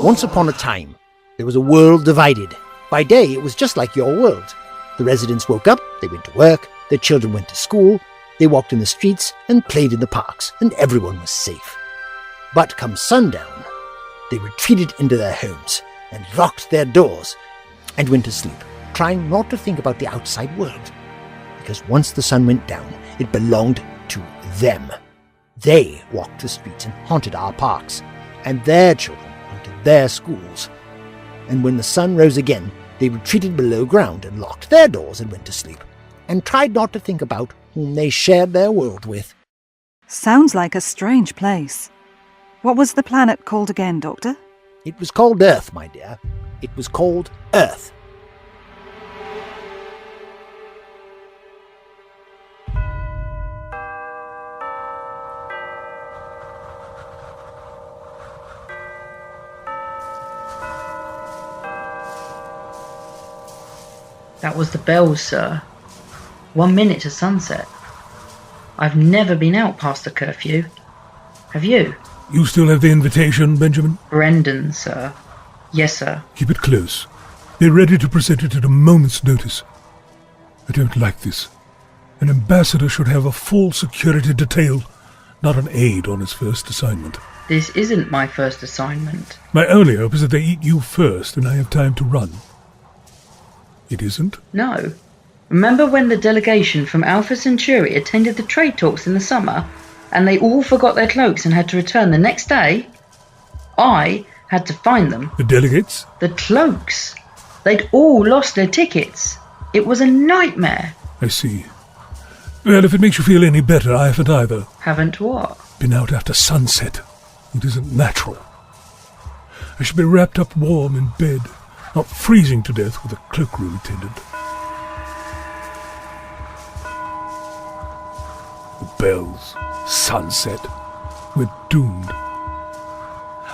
Once upon a time, there was a world divided. By day, it was just like your world. The residents woke up, they went to work, their children went to school, they walked in the streets and played in the parks, and everyone was safe. But come sundown, they retreated into their homes and locked their doors and went to sleep, trying not to think about the outside world. Because once the sun went down, it belonged to them. They walked the streets and haunted our parks, and their children went to their schools. And when the sun rose again, they retreated below ground and locked their doors and went to sleep, and tried not to think about whom they shared their world with. Sounds like a strange place. What was the planet called again, Doctor? It was called Earth, my dear. It was called Earth. That was the bells, sir. 1 minute to sunset. I've never been out past the curfew. Have you? You still have the invitation, Benjamin? Brendan, sir. Yes, sir. Keep it close. Be ready to present it at a moment's notice. I don't like this. An ambassador should have a full security detail, not an aide on his first assignment. This isn't my first assignment. My only hope is that they eat you first and I have time to run. It isn't? No. Remember when the delegation from Alpha Centauri attended the trade talks in the summer, and they all forgot their cloaks and had to return the next day? I had to find them. The delegates? The cloaks. They'd all lost their tickets. It was a nightmare. I see. Well, if it makes you feel any better, I haven't either. Haven't what? Been out after sunset. It isn't natural. I should be wrapped up warm in bed, not freezing to death with a cloakroom attendant. The bells, sunset. We're doomed.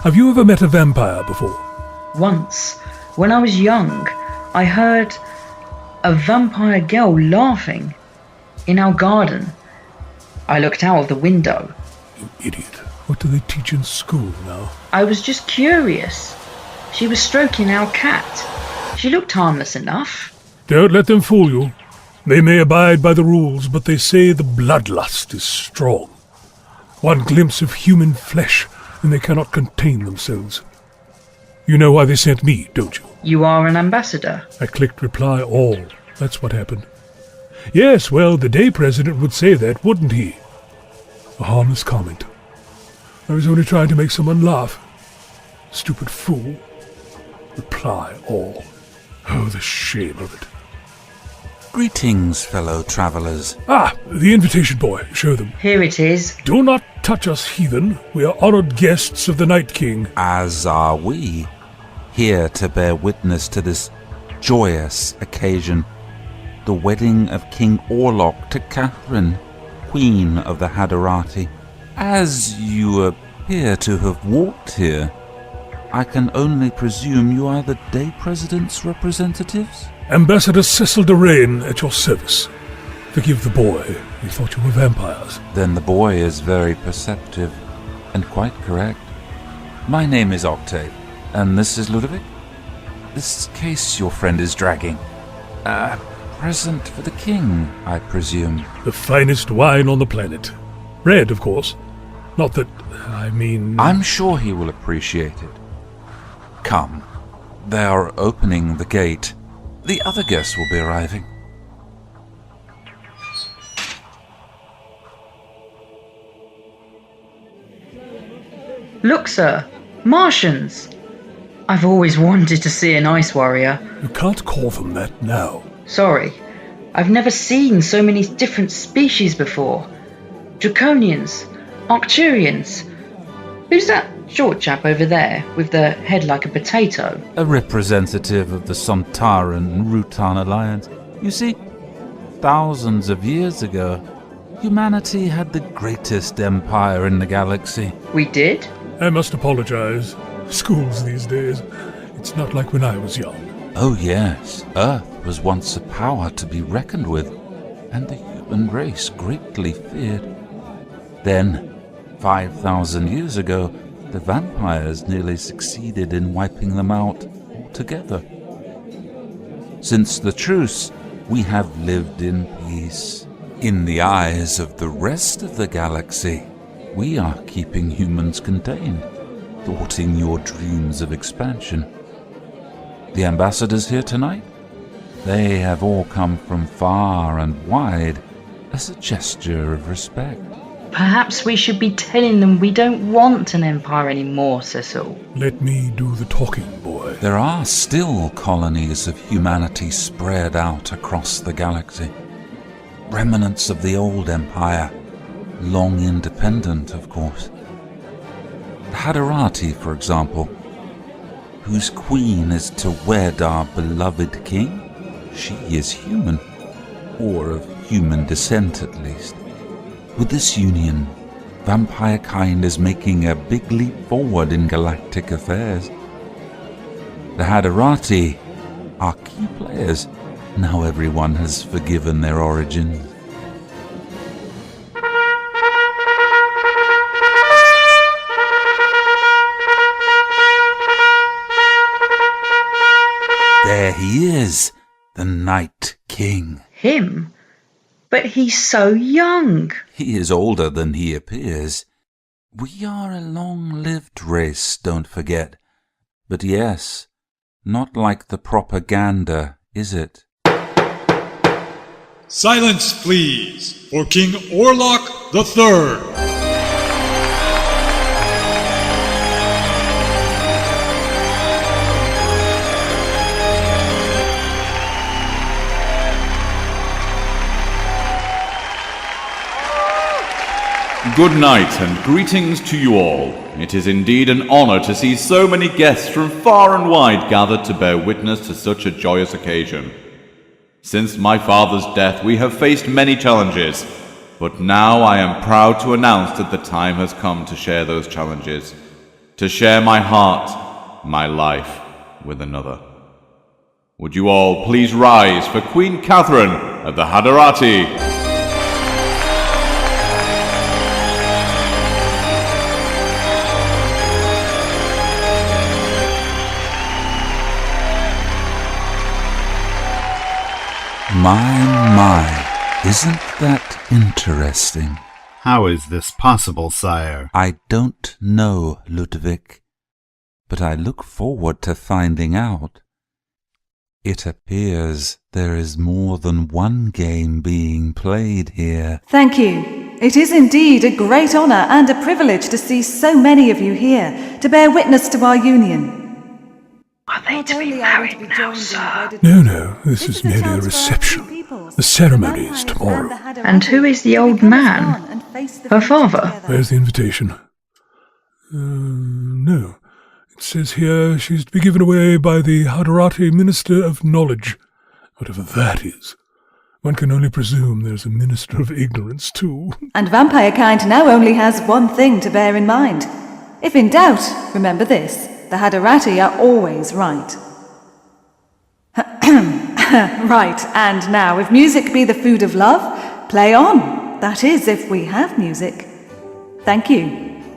Have you ever met a vampire before? Once, when I was young, I heard a vampire girl laughing in our garden. I looked out of the window. You idiot. What do they teach in school now? I was just curious. She was stroking our cat. She looked harmless enough. Don't let them fool you. They may abide by the rules, but they say the bloodlust is strong. One glimpse of human flesh, and they cannot contain themselves. You know why they sent me, don't you? You are an ambassador. I clicked reply all. That's what happened. Yes, well, the day president would say that, wouldn't he? A harmless comment. I was only trying to make someone laugh. Stupid fool. Reply all. Oh, the shame of it. Greetings, fellow travellers. Ah, the invitation boy. Show them. Here it is. Do not touch us, heathen. We are honoured guests of the Night-King. As are we, here to bear witness to this joyous occasion, the wedding of King Orlock to Catherine, Queen of the Hadaratti. As you appear to have walked here, I can only presume you are the day president's representatives? Ambassador Cecil de Rain at your service. Forgive the boy. We thought you were vampires. Then the boy is very perceptive and quite correct. My name is Octave, and this is Ludovic. This case your friend is dragging. A present for the king, I presume. The finest wine on the planet. Red, of course. Not that, I mean... I'm sure he will appreciate it. Come. They are opening the gate. The other guests will be arriving. Look, sir. Martians. I've always wanted to see an ice warrior. You can't call them that now. Sorry. I've never seen so many different species before. Draconians. Arcturians. Who's that short chap over there with the head like a potato? A representative of the Sontaran and Rutan alliance. You see, thousands of years ago, humanity had the greatest empire in the galaxy. We did? I must apologize. Schools these days. It's not like when I was young. Oh yes, Earth was once a power to be reckoned with, and the human race greatly feared. Then, 5,000 years ago, the vampires nearly succeeded in wiping them out altogether. Since the truce, we have lived in peace. In the eyes of the rest of the galaxy, we are keeping humans contained, thwarting your dreams of expansion. The ambassadors here tonight? They have all come from far and wide as a gesture of respect. Perhaps we should be telling them we don't want an empire anymore, Cecil. Let me do the talking, boy. There are still colonies of humanity spread out across the galaxy. Remnants of the old empire, long independent, of course. The Hadaratti, for example, whose queen is to wed our beloved king. She is human, or of human descent at least. With this union, vampire kind is making a big leap forward in galactic affairs. The Hadaratti are key players, now everyone has forgiven their origins. There he is, the Night-King. Him? But he's so young. He is older than he appears. We are a long-lived race, don't forget. But yes, not like the propaganda, is it? Silence, please, for King Orlock III. Good night and greetings to you all. It is indeed an honor to see so many guests from far and wide gathered to bear witness to such a joyous occasion. Since my father's death, we have faced many challenges, but now I am proud to announce that the time has come to share those challenges, to share my heart, my life, with another. Would you all please rise for Queen Catherine of the Hadaratti? My, isn't that interesting? How is this possible, sire? I don't know, Ludwig, but I look forward to finding out. It appears there is more than one game being played here. Thank you. It is indeed a great honour and a privilege to see so many of you here to bear witness to our union. Are they to be married now, sir? No, this is merely a reception. The ceremony is tomorrow. And who is the old man? Her father? Where's the invitation? No. It says here she's to be given away by the Hadaratti Minister of Knowledge. Whatever that is. One can only presume there's a Minister of Ignorance, too. And vampire kind now only has one thing to bear in mind. If in doubt, remember this. The Hadaratti are always right. Right, and now, if music be the food of love, play on. That is, if we have music. Thank you.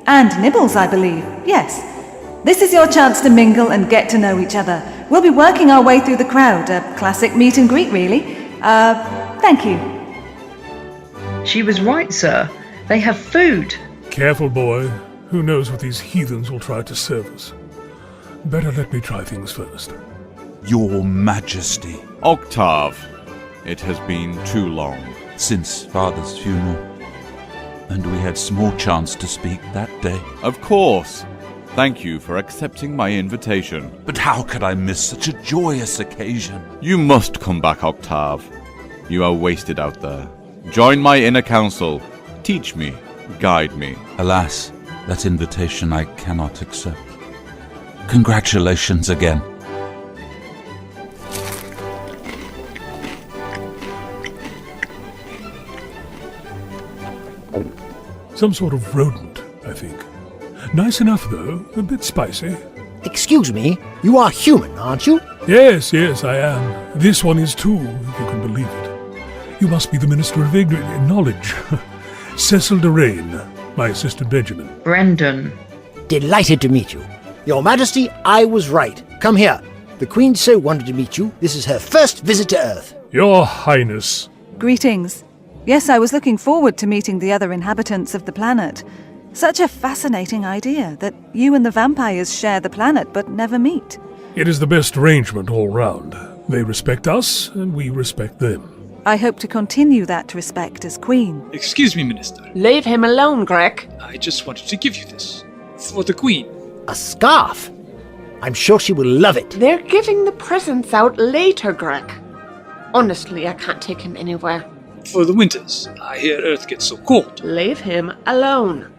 And nibbles, I believe. Yes. This is your chance to mingle and get to know each other. We'll be working our way through the crowd. A classic meet and greet, really. Thank you. She was right, sir. They have food. Careful, boy. Who knows what these heathens will try to serve us. Better let me try things first. Your Majesty. Octave, it has been too long. Since Father's funeral. And we had small chance to speak that day. Of course. Thank you for accepting my invitation. But how could I miss such a joyous occasion? You must come back, Octave. You are wasted out there. Join my inner council. Teach me. Guide me. Alas, that invitation I cannot accept. Congratulations again. Some sort of rodent, I think. Nice enough, though. A bit spicy. Excuse me, you are human, aren't you? Yes, I am. This one is too, if you can believe it. You must be the Minister of Knowledge. Cecil de Rain, my assistant Benjamin. Brendan. Delighted to meet you. Your Majesty, I was right. Come here. The Queen so wanted to meet you. This is her first visit to Earth. Your Highness. Greetings. Yes, I was looking forward to meeting the other inhabitants of the planet. Such a fascinating idea that you and the vampires share the planet but never meet. It is the best arrangement all round. They respect us, and we respect them. I hope to continue that respect as Queen. Excuse me, Minister. Leave him alone, Greg. I just wanted to give you this. For the Queen. A scarf. I'm sure she will love it. They're giving the presents out later, Greg. Honestly, I can't take him anywhere. For the winters. I hear Earth gets so cold. Leave him alone.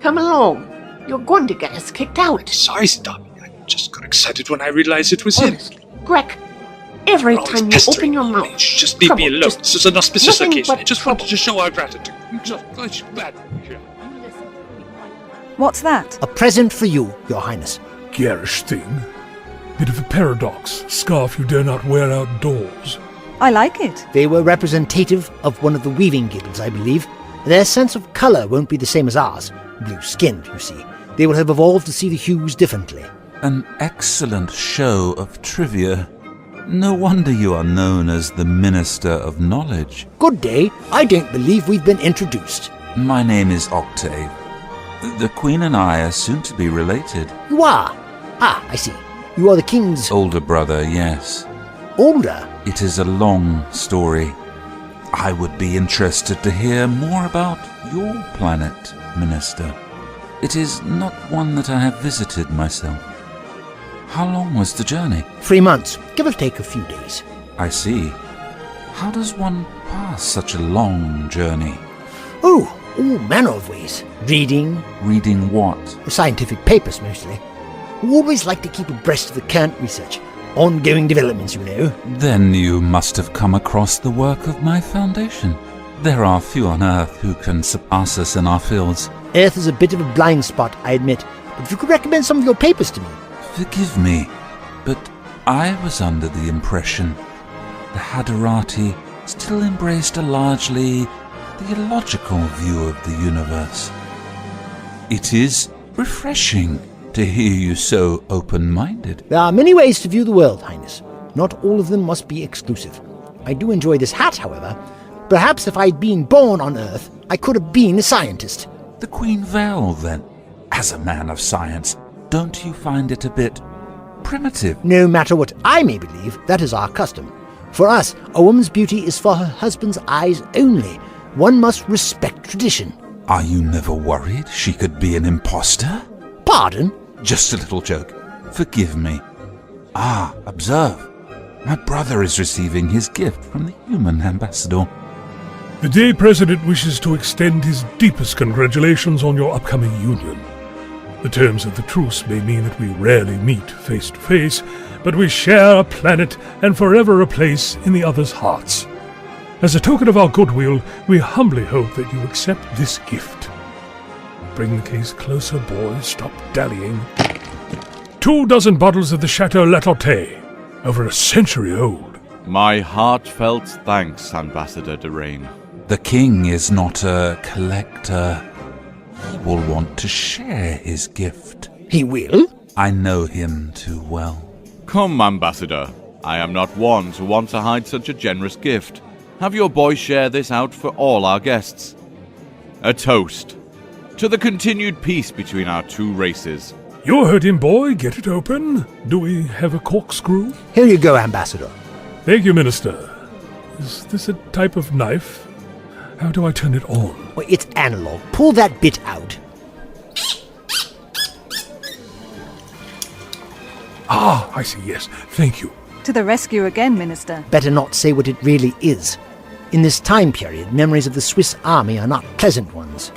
Come along. You're going to get us kicked out. Sorry, Dobby. I just got excited when I realized it was him. Honestly, Greg, every Always time you pestering open your me. mouth... You just leave me trouble, alone. just This is an auspicious nothing occasion. but I just trouble. wanted to show our gratitude. Just glad. What's that? A present for you, Your Highness. Garish thing. Bit of a paradox. Scarf you dare not wear outdoors. I like it. They were representative of one of the weaving guilds, I believe. Their sense of colour won't be the same as ours. Blue-skinned, you see. They will have evolved to see the hues differently. An excellent show of trivia. No wonder you are known as the Minister of Knowledge. Good day. I don't believe we've been introduced. My name is Octave. The Queen and I are soon to be related. You are? Ah, I see. You are the King's Older brother, yes. older. It is a long story. I would be interested to hear more about your planet, Minister. It is not one that I have visited myself. How long was the journey? 3 months, give or take a few days. I see. How does one pass such a long journey? Oh, all manner of ways. Reading, Reading what? scientific papers mostly. We always like to keep abreast of the current research. Ongoing developments, you know. Then you must have come across the work of my foundation. There are few on Earth who can surpass us in our fields. Earth is a bit of a blind spot, I admit. But if you could recommend some of your papers to me. Forgive me, but I was under the impression the Hadaratti still embraced a largely theological view of the universe. It is refreshing to hear you so open-minded. There are many ways to view the world, Highness. Not all of them must be exclusive. I do enjoy this hat, however. Perhaps if I'd been born on Earth, I could have been a scientist. The Queen Val, then. As a man of science, don't you find it a bit primitive? No matter what I may believe, that is our custom. For us, a woman's beauty is for her husband's eyes only. One must respect tradition. Are you never worried she could be an imposter? Pardon? Just a little joke. Forgive me. Ah, observe. My brother is receiving his gift from the human ambassador. The Day President wishes to extend his deepest congratulations on your upcoming union. The terms of the truce may mean that we rarely meet face to face, but we share a planet and forever a place in the other's hearts. As a token of our goodwill, we humbly hope that you accept this gift. Bring the case closer, boys. Stop dallying. 24 bottles of the Chateau Latourte, over a century old. My heartfelt thanks, Ambassador Derain. The king is not a collector. He will want to share his gift. He will? I know him too well. Come, Ambassador. I am not one to want to hide such a generous gift. Have your boy share this out for all our guests. A toast to the continued peace between our two races. You heard him, boy. Get it open. Do we have a corkscrew? Here you go, Ambassador. Thank you, Minister. Is this a type of knife? How do I turn it on? Well, it's analog. Pull that bit out. Ah, I see, yes. Thank you. To the rescue again, Minister. Better not say what it really is. In this time period, memories of the Swiss army are not pleasant ones.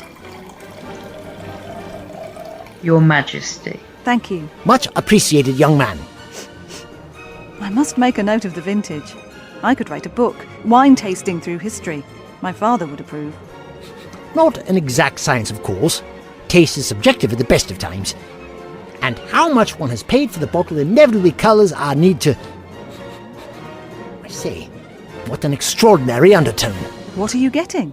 Your Majesty. Thank you. Much appreciated, young man. I must make a note of the vintage. I could write a book, wine tasting through history. My father would approve. Not an exact science, of course. Taste is subjective at the best of times. And how much one has paid for the bottle inevitably colours our need to... I say, what an extraordinary undertone. What are you getting?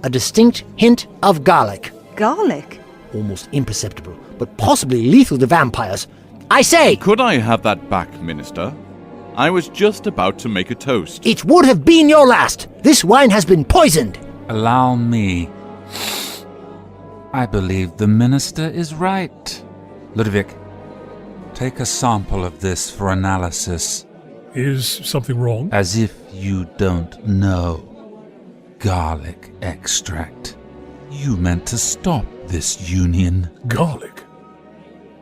A distinct hint of garlic. Garlic? Almost imperceptible, but possibly lethal to vampires. I say! Could I have that back, Minister? I was just about to make a toast. It would have been your last! This wine has been poisoned! Allow me. I believe the minister is right. Ludwig, take a sample of this for analysis. Is something wrong? As if you don't know. Garlic extract. You meant to stop this union. Garlic?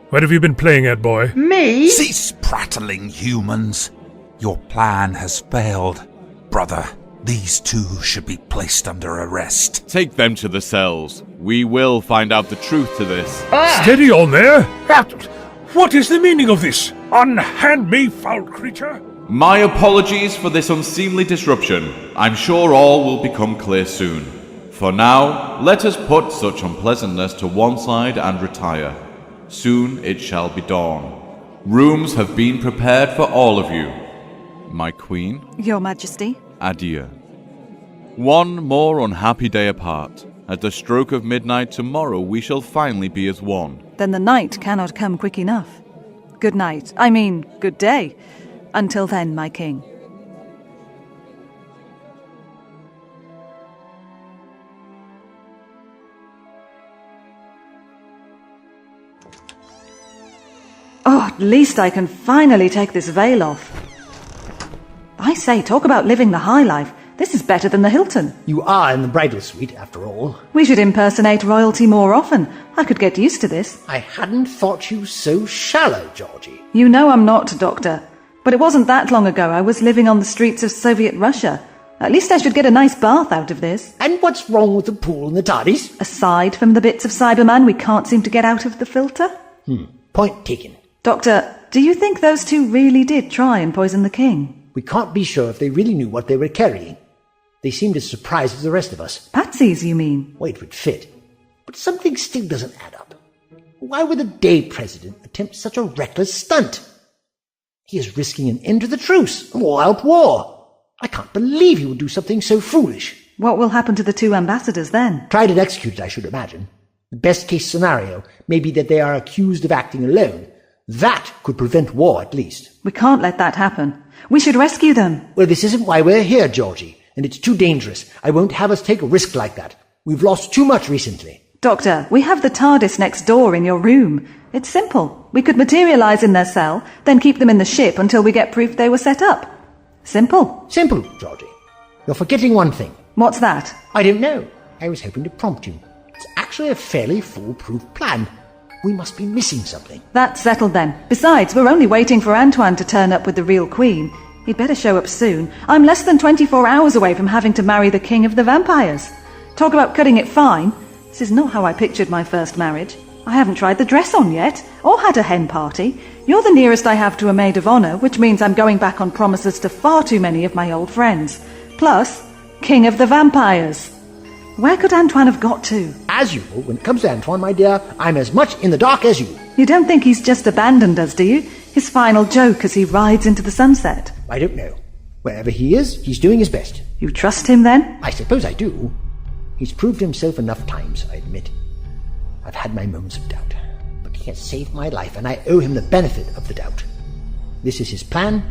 What have you been playing at, boy? Me? Cease prattling, humans. Your plan has failed. Brother, these two should be placed under arrest. Take them to the cells. We will find out the truth to this. Steady on there! What is the meaning of this? Unhand me, foul creature! My apologies for this unseemly disruption. I'm sure all will become clear soon. For now, let us put such unpleasantness to one side and retire. Soon it shall be dawn. Rooms have been prepared for all of you. My queen, Your Majesty. adieu. One more unhappy day apart. At the stroke of midnight tomorrow we shall finally be as one. Then the night cannot come quick enough. Good night. I mean, good day. Until then, my king. Oh, at least I can finally take this veil off. I say, talk about living the high life. This is better than the Hilton. You are in the bridal suite, after all. We should impersonate royalty more often. I could get used to this. I hadn't thought you so shallow, Georgie. You know I'm not, Doctor. But it wasn't that long ago I was living on the streets of Soviet Russia. At least I should get a nice bath out of this. And what's wrong with the pool and the TARDIS? Aside from the bits of Cyberman we can't seem to get out of the filter? Point taken. Doctor, do you think those two really did try and poison the king? We can't be sure if they really knew what they were carrying. They seemed as surprised as the rest of us. Patsies, you mean? Well, it would fit. But something still doesn't add up. Why would the day president attempt such a reckless stunt? He is risking an end to the truce, an all-out war. I can't believe he would do something so foolish. What will happen to the two ambassadors then? Tried and executed, I should imagine. The best-case scenario may be that they are accused of acting alone. That could prevent war, at least. We can't let that happen. We should rescue them. Well, this isn't why we're here, Georgie, and it's too dangerous. I won't have us take a risk like that. We've lost too much recently. Doctor, we have the TARDIS next door in your room. It's simple. We could materialize in their cell, then keep them in the ship until we get proof they were set up. Simple. Simple, Georgie. You're forgetting one thing. What's that? I don't know. I was hoping to prompt you. It's actually a fairly foolproof plan. We must be missing something. That's settled then. Besides, we're only waiting for Antoine to turn up with the real queen. He'd better show up soon. I'm less than 24 hours away from having to marry the king of the vampires. Talk about cutting it fine. This is not how I pictured my first marriage. I haven't tried the dress on yet, or had a hen party. You're the nearest I have to a maid of honour, which means I'm going back on promises to far too many of my old friends. Plus, king of the vampires. Where could Antoine have got to? As usual, when it comes to Antoine, my dear, I'm as much in the dark as you. You don't think he's just abandoned us, do you? His final joke as he rides into the sunset. I don't know. Wherever he is, he's doing his best. You trust him then? I suppose I do. He's proved himself enough times, I admit. I've had my moments of doubt, but he has saved my life, and I owe him the benefit of the doubt. This is his plan,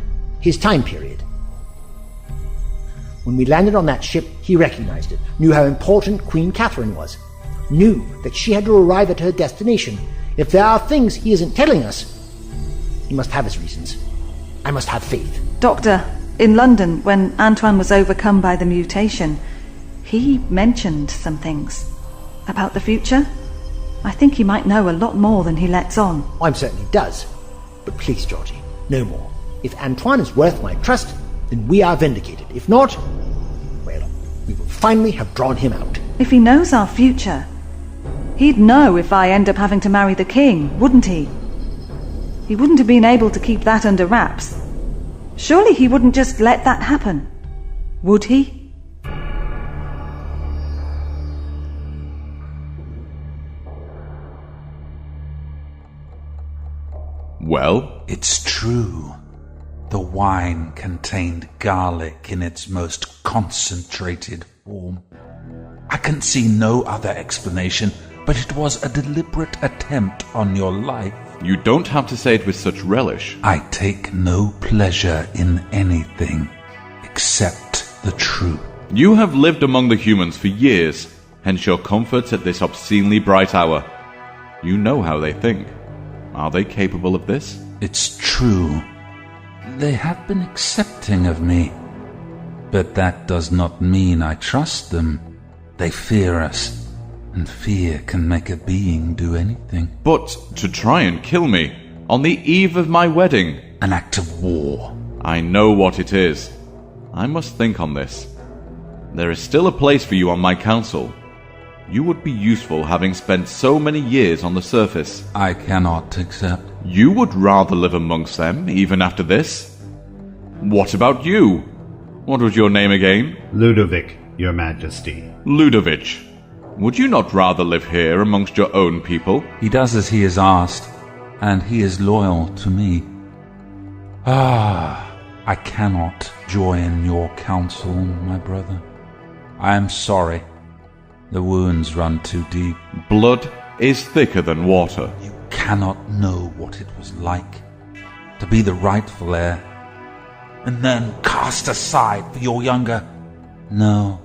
his time period. When we landed on that ship, he recognized it, knew how important Queen Catherine was, knew that she had to arrive at her destination. If there are things he isn't telling us, he must have his reasons. I must have faith. Doctor, in London, when Antoine was overcome by the mutation, he mentioned some things. About the future? I think he might know a lot more than he lets on. I'm certain he does. But please, Georgie, no more. If Antoine is worth my trust, then we are vindicated. If not, well, we will finally have drawn him out. If he knows our future, he'd know if I end up having to marry the king, wouldn't he? He wouldn't have been able to keep that under wraps. Surely he wouldn't just let that happen, would he? Well? It's true. The wine contained garlic in its most concentrated form. I can see no other explanation but it was a deliberate attempt on your life. You don't have to say it with such relish. I take no pleasure in anything except the truth. You have lived among the humans for years, hence your comfort at this obscenely bright hour. You know how they think. Are they capable of this? It's true. They have been accepting of me. But that does not mean I trust them. They fear us, and fear can make a being do anything. But to try and kill me, on the eve of my wedding. An act of war. I know what it is. I must think on this. There is still a place for you on my council. You would be useful having spent so many years on the surface. I cannot accept. You would rather live amongst them, even after this? What about you? What was your name again? Ludovic, Your Majesty. Ludovic. Would you not rather live here amongst your own people? He does as he is asked, and he is loyal to me. I cannot join your council, my brother. I am sorry. The wounds run too deep. Blood is thicker than water. You cannot know what it was like to be the rightful heir, and then cast aside for your younger. No.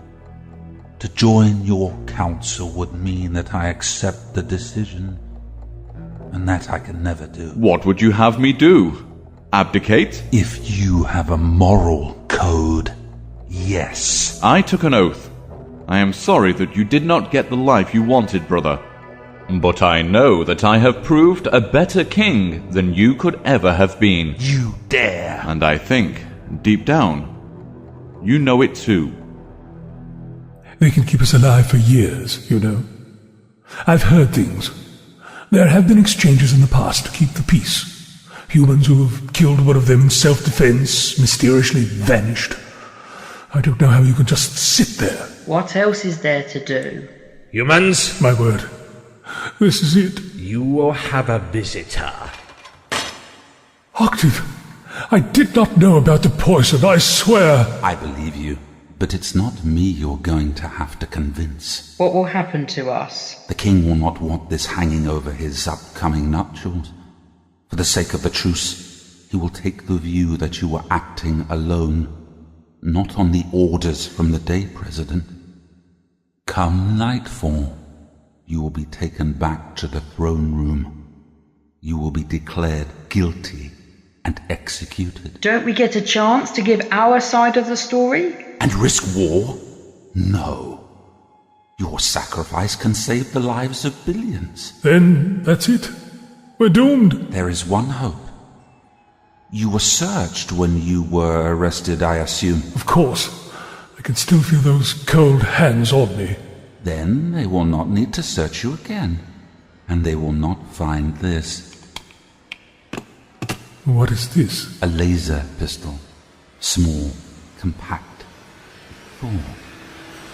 To join your council would mean that I accept the decision, and that I can never do. What would you have me do? Abdicate? If you have a moral code, yes. I took an oath. I am sorry that you did not get the life you wanted, brother. But I know that I have proved a better king than you could ever have been. You dare! And I think, deep down, you know it too. They can keep us alive for years, you know. I've heard things. There have been exchanges in the past to keep the peace. Humans who have killed one of them in self-defense mysteriously vanished. I don't know how you can just sit there. What else is there to do? Humans, My word. This is it. you will have a visitor. Octave, I did not know about the poison, I swear. I believe you, but it's not me you're going to have to convince. What will happen to us? The king will not want this hanging over his upcoming nuptials. For the sake of the truce, he will take the view that you were acting alone, not on the orders from the day president. Come nightfall, you will be taken back to the throne room. You will be declared guilty and executed. Don't we get a chance to give our side of the story? And risk war? No. Your sacrifice can save the lives of billions. Then that's it. We're doomed. There is one hope. You were searched when you were arrested, I assume. Of course. I can still feel those cold hands on me. Then they will not need to search you again. And they will not find this. What is this? A laser pistol. Small, compact. Full.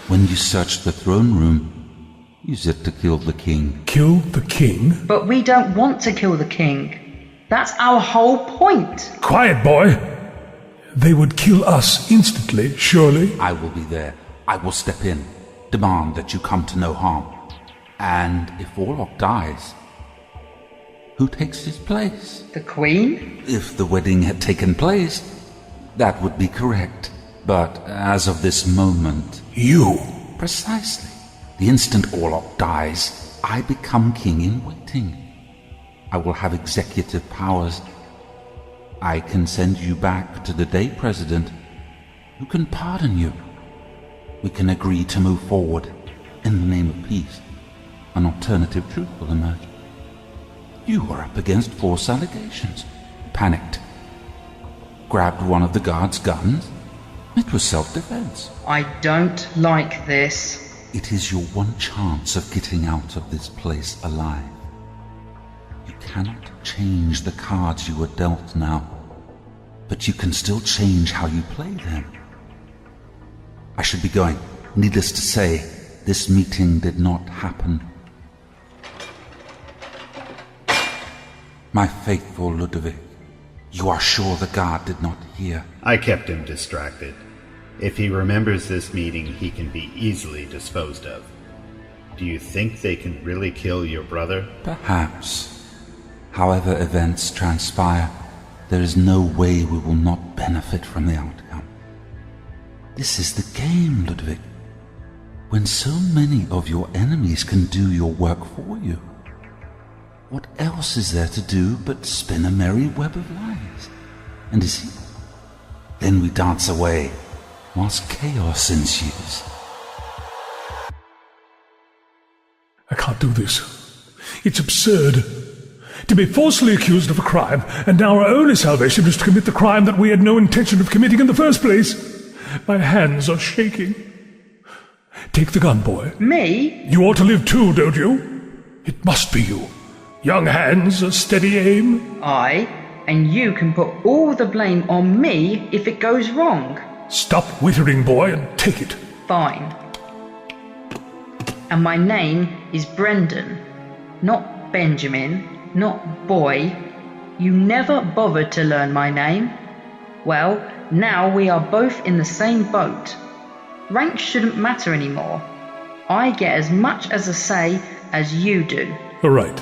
When you search the throne room, use it to kill the king. Kill the king? But we don't want to kill the king. That's our whole point. Quiet, boy. They would kill us instantly, surely. I will be there. I will step in. Demand that you come to no harm. And if Orlock dies, who takes his place? The Queen? If the wedding had taken place, that would be correct. But as of this moment... You. Precisely. The instant Orlock dies, I become king in waiting. I will have executive powers. I can send you back to the day president, who can pardon you. We can agree to move forward in the name of peace. An alternative truth will emerge. You were up against false allegations. Panicked. Grabbed one of the guards' guns. It was self-defense. I don't like this. It is your one chance of getting out of this place alive. You cannot change the cards you were dealt now, but you can still change how you play them. I should be going. Needless to say, this meeting did not happen. My faithful Ludovic, you are sure the guard did not hear? I kept him distracted. If he remembers this meeting, he can be easily disposed of. Do you think they can really kill your brother? Perhaps. However events transpire, there is no way we will not benefit from the outcome. This is the game, Ludwig. When so many of your enemies can do your work for you, what else is there to do but spin a merry web of lies? And is he? Then we dance away, whilst chaos ensues. I can't do this. It's absurd. To be falsely accused of a crime, and now our only salvation is to commit the crime that we had no intention of committing in the first place. My hands are shaking. Take the gun, boy. Me? You ought to live too, don't you? It must be you. Young hands, a steady aim. And you can put all the blame on me if it goes wrong. Stop whittering, boy, and take it. Fine. And my name is Brendan, not Benjamin. Not boy. You never bothered to learn my name. Well, now we are both in the same boat. Rank shouldn't matter anymore. I get as much as a say as you do. All right.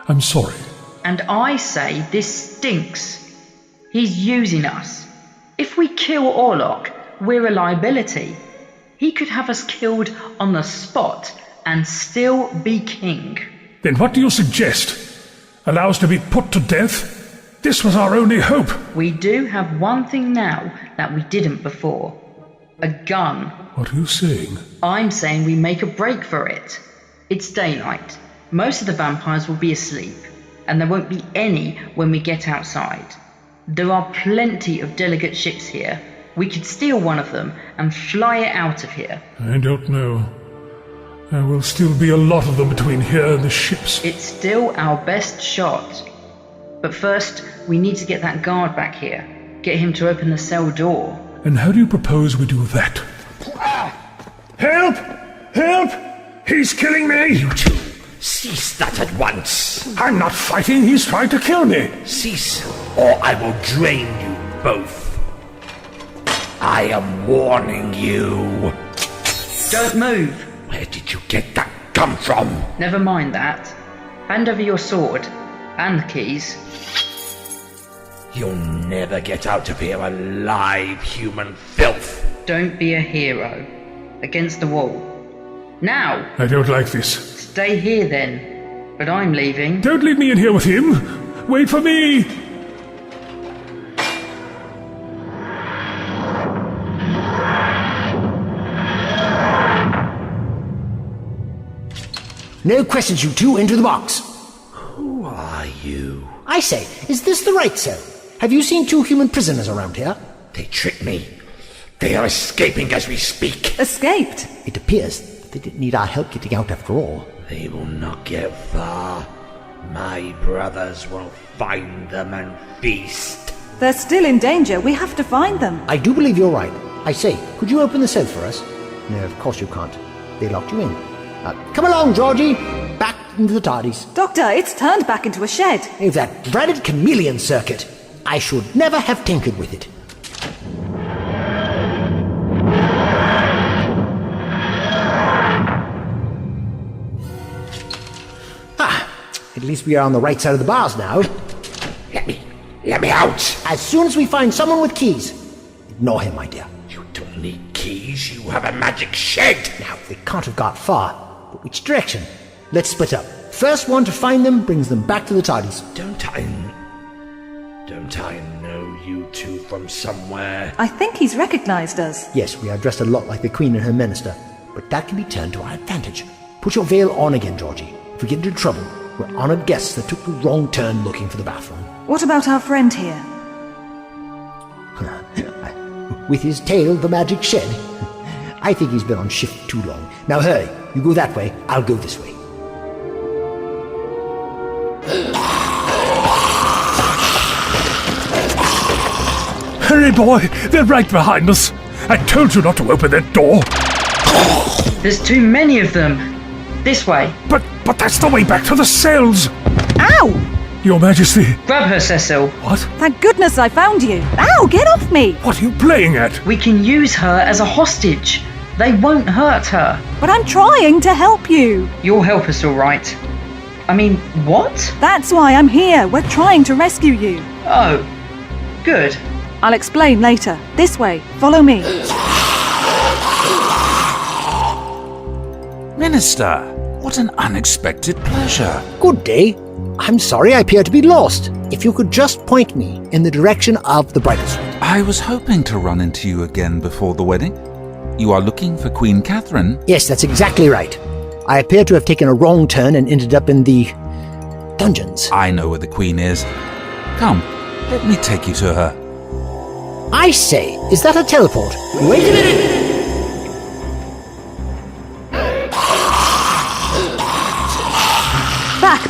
I'm sorry. And I say this stinks. He's using us. If we kill Orlock, we're a liability. He could have us killed on the spot and still be king. Then what do you suggest? Allow us to be put to death? This was our only hope. We do have one thing now that we didn't before. A gun. What are you saying? I'm saying we make a break for it. It's daylight. Most of the vampires will be asleep, and there won't be any when we get outside. There are plenty of delegate ships here. We could steal one of them and fly it out of here. I don't know. There will still be a lot of them between here and the ships. It's still our best shot. But first, we need to get that guard back here. Get him to open the cell door. And how do you propose we do that? Help! Help! He's killing me! You two, cease that at once. I'm not fighting, he's trying to kill me. Cease, or I will drain you both. I am warning you. Don't move! Where did you get that gun from? Never mind that. Hand over your sword. And the keys. You'll never get out of here alive, human filth. Don't be a hero. Against the wall. Now! I don't like this. Stay here then. But I'm leaving. Don't leave me in here with him. Wait for me. No questions, you two. Into the box. Who are you? I say, is this the right cell? Have you seen two human prisoners around here? They tricked me. They are escaping as we speak. Escaped? It appears that they didn't need our help getting out after all. They will not get far. My brothers will find them and feast. They're still in danger. We have to find them. I do believe you're right. I say, could you open the cell for us? No, of course you can't. They locked you in. Come along, Georgie. Back into the TARDIS. Doctor, it's turned back into a shed. If that dreaded chameleon circuit. I should never have tinkered with it. At least we are on the right side of the bars now. Let me out! As soon as we find someone with keys. Ignore him, my dear. You don't need keys, you have a magic shed! Now, they can't have got far. But which direction? Let's split up. First one to find them brings them back to the TARDIS. Don't I know you two from somewhere? I think he's recognized us. Yes, we are dressed a lot like the Queen and her minister. But that can be turned to our advantage. Put your veil on again, Georgie. If we get into trouble, we're honoured guests that took the wrong turn looking for the bathroom. What about our friend here? With his tail, the magic shed. I think he's been on shift too long. Now hurry. You go that way, I'll go this way. Hurry, boy! They're right behind us! I told you not to open that door! There's too many of them! This way! But that's the way back to the cells! Ow! Your Majesty! Grab her, Cecil! What? Thank goodness I found you! Ow! Get off me! What are you playing at? We can use her as a hostage. They won't hurt her. But I'm trying to help you. You'll help us, all right. I mean, what? That's why I'm here. We're trying to rescue you. Oh, good. I'll explain later. This way. Follow me. Minister, what an unexpected pleasure. Good day. I'm sorry I appear to be lost. If you could just point me in the direction of the bridal suite. I was hoping to run into you again before the wedding. You are looking for Queen Catherine? Yes, that's exactly right. I appear to have taken a wrong turn and ended up in the dungeons. I know where the Queen is. Come, let me take you to her. I say, is that a teleport? Wait a minute!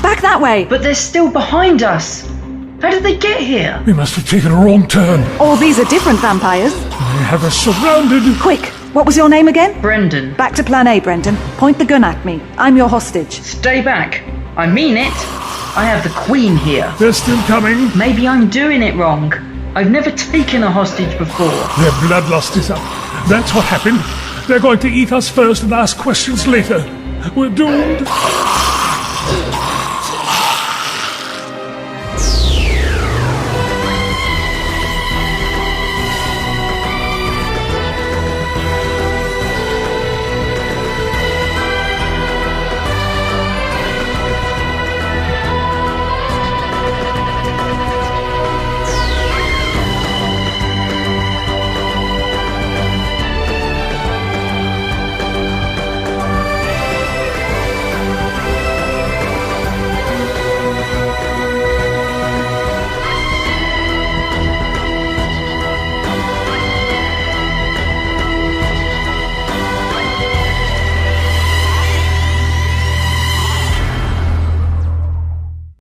Back that way. But they're still behind us. How did they get here? We must have taken a wrong turn. All these are different vampires. They have us surrounded. Quick, what was your name again? Brendan. Back to plan A, Brendan. Point the gun at me. I'm your hostage. Stay back. I mean it. I have the Queen here. They're still coming. Maybe I'm doing it wrong. I've never taken a hostage before. Their bloodlust is up. That's what happened. They're going to eat us first and ask questions later. We're doomed.